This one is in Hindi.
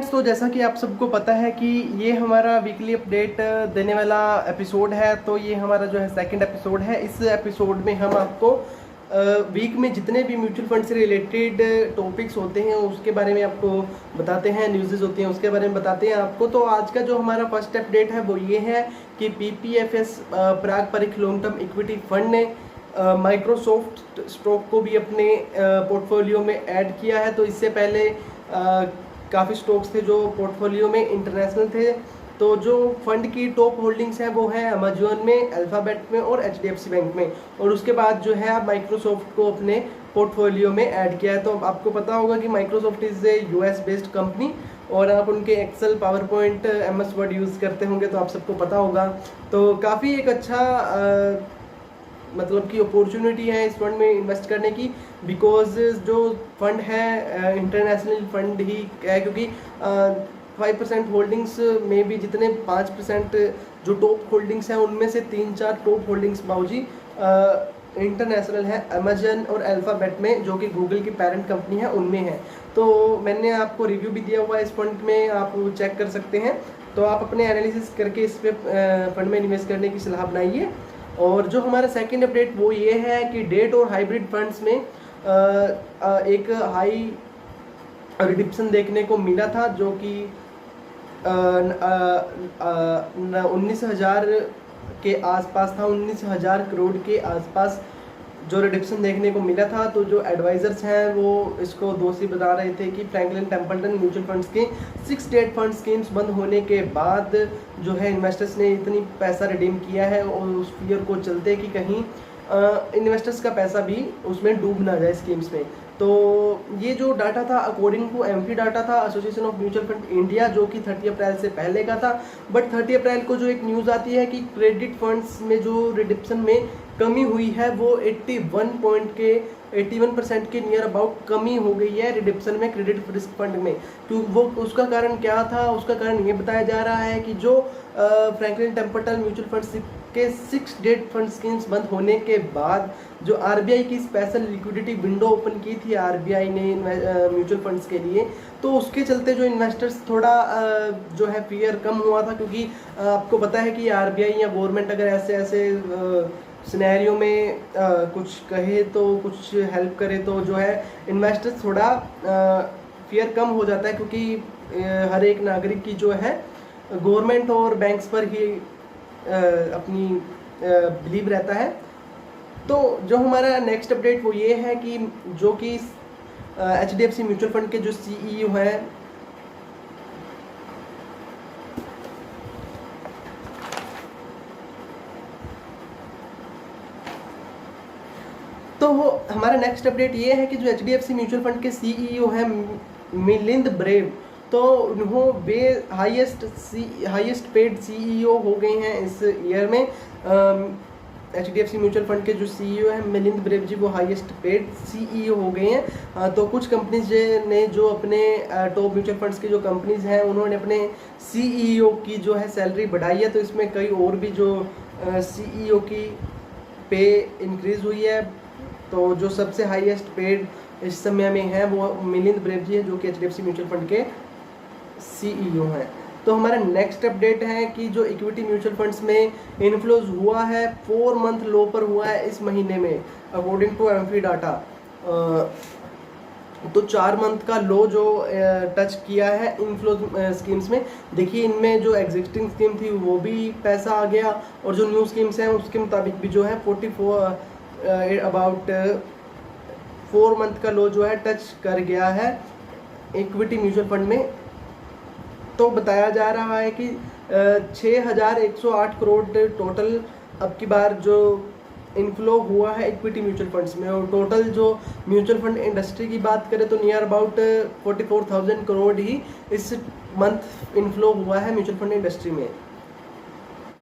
फ्रेंड्स, तो जैसा कि आप सबको पता है कि ये हमारा वीकली अपडेट देने वाला एपिसोड है। तो ये हमारा जो है सेकंड एपिसोड है। इस एपिसोड में हम आपको वीक में जितने भी म्यूचुअल फंड से रिलेटेड टॉपिक्स होते हैं उसके बारे में आपको बताते हैं, न्यूज़ होती हैं उसके बारे में बताते हैं आपको। तो आज का जो हमारा फर्स्ट अपडेट है वो ये है कि PPFS Parag Parikh long term equity fund ने माइक्रोसॉफ्ट स्टॉक को भी अपने पोर्टफोलियो में ऐड किया है। तो इससे पहले काफ़ी स्टॉक्स थे जो पोर्टफोलियो में इंटरनेशनल थे। तो जो फंड की टॉप होल्डिंग्स हैं वो है अमेजोन में, अल्फ़ाबेट में और HDFC बैंक में। और उसके बाद जो है आप माइक्रोसॉफ्ट को अपने पोर्टफोलियो में ऐड किया है। तो आपको पता होगा कि Microsoft is a US based company और आप उनके Excel, PowerPoint, MS Word use करते होंगे तो आप सबको पता होगा। तो काफ़ी एक अच्छा मतलब कि अपॉर्चुनिटी है इस फंड में इन्वेस्ट करने की, बिकॉज जो फंड है इंटरनेशनल फंड ही है, क्योंकि 5% होल्डिंग्स में भी जितने 5% जो टॉप होल्डिंग्स हैं उनमें से 3-4 टॉप होल्डिंग्स बाबूजी इंटरनेशनल है, अमेजन और अल्फ़ाबेट में, जो कि गूगल की पेरेंट कंपनी है, उनमें है। तो मैंने आपको रिव्यू भी दिया हुआ है इस फंड में, आप चेक कर सकते हैं। तो आप अपने एनालिसिस करके इस पे फंड में इन्वेस्ट करने की सलाह बनाइए। और जो हमारा सेकंड अपडेट वो ये है कि डेट और हाइब्रिड फंड्स में एक हाई रिडिप्शन देखने को मिला था, जो कि 19,000 के आसपास था, 19,000 करोड़ के आसपास जो रिडक्शन देखने को मिला था। तो जो एडवाइजर्स हैं वो इसको दोषी बता रहे थे कि फ्रैंकलिन टेम्पल्टन म्यूचुअल फंड्स के 6 डेट फंड स्कीम्स बंद होने के बाद जो है इन्वेस्टर्स ने इतनी पैसा रिडीम किया है, और उस फियर को चलते कि कहीं इन्वेस्टर्स का पैसा भी उसमें डूब ना जाए स्कीम्स में। तो ये जो डाटा था अकॉर्डिंग टू एमफी डाटा था, association of mutual fund India, जो कि 30 अप्रैल से पहले का था। बट 30 अप्रैल को जो एक न्यूज़ आती है कि क्रेडिट फंड्स में जो रिडक्शन में कमी हुई है वो 81% के नियर अबाउट कमी हो गई है रिडक्शन में क्रेडिट रिस्क फंड में। तो वो उसका कारण क्या था? उसका कारण ये बताया जा रहा है कि जो फ्रैंकलिन टेम्पल्टन म्यूचुअल फंड्स के 6 डेट फंड स्कीम्स बंद होने के बाद जो RBI की स्पेशल लिक्विडिटी विंडो ओपन की थी RBI ने म्यूचुअल फंड्स के लिए, तो उसके चलते जो इन्वेस्टर्स थोड़ा जो है फियर कम हुआ था। क्योंकि आपको पता है कि RBI या गवर्नमेंट अगर ऐसे सिनेरियो में कुछ कहे तो कुछ हेल्प करे तो जो है इन्वेस्टर्स थोड़ा फियर कम हो जाता है, क्योंकि हर एक नागरिक की जो है गवर्नमेंट और बैंक्स पर ही अपनी बिलीव रहता है। तो जो हमारा नेक्स्ट अपडेट वो ये है कि जो कि HDFC म्यूचुअल फंड के जो CEO हैं तो हमारा नेक्स्ट अपडेट ये है कि जो HDFC म्यूचुअल फंड के CEO हैं मिलिंद ब्रेव, तो वे हाईएस्ट पेड CEO हो गए हैं इस ईयर में। HDFC म्यूचुअल फंड के जो CEO हैं मिलिंद ब्रेव जी, वो हाईएस्ट पेड CEO हो गए हैं। तो कुछ कंपनीज ने जो अपने टॉप म्यूचुअल फंड्स की जो कंपनीज हैं उन्होंने अपने CEO की जो है सैलरी बढ़ाई है। तो इसमें कई और भी जो CEO की पे इंक्रीज हुई है। तो जो सबसे हाईएस्ट पेड इस समय में है वो मिलिंद ब्रेव जी है, जो कि HDFC म्यूचुअल फंड के CEO हैं। तो हमारा नेक्स्ट अपडेट है कि जो इक्विटी म्यूचुअल फंड्स में इनफ्लोज हुआ है 4 मंथ लो पर हुआ है इस महीने में, अकॉर्डिंग टू एमफी डाटा। तो 4 मंथ का लो जो टच किया है इनफ्लो स्कीम्स में। देखिए इनमें जो एग्जिस्टिंग स्कीम थी वो भी पैसा आ गया, और जो न्यू स्कीम्स हैं उसके मुताबिक भी जो है 4 मंथ का लो जो है टच कर गया है इक्विटी म्यूचुअल फंड में। तो बताया जा रहा है कि 6,108 करोड़ टोटल अब की बार जो इनफ्लो हुआ है इक्विटी म्यूचुअल फंड्स में। और टोटल जो म्यूचुअल फंड इंडस्ट्री की बात करें तो नियर अबाउट 44,000 करोड़ ही इस मंथ इनफ्लो हुआ है म्यूचुअल फंड इंडस्ट्री में।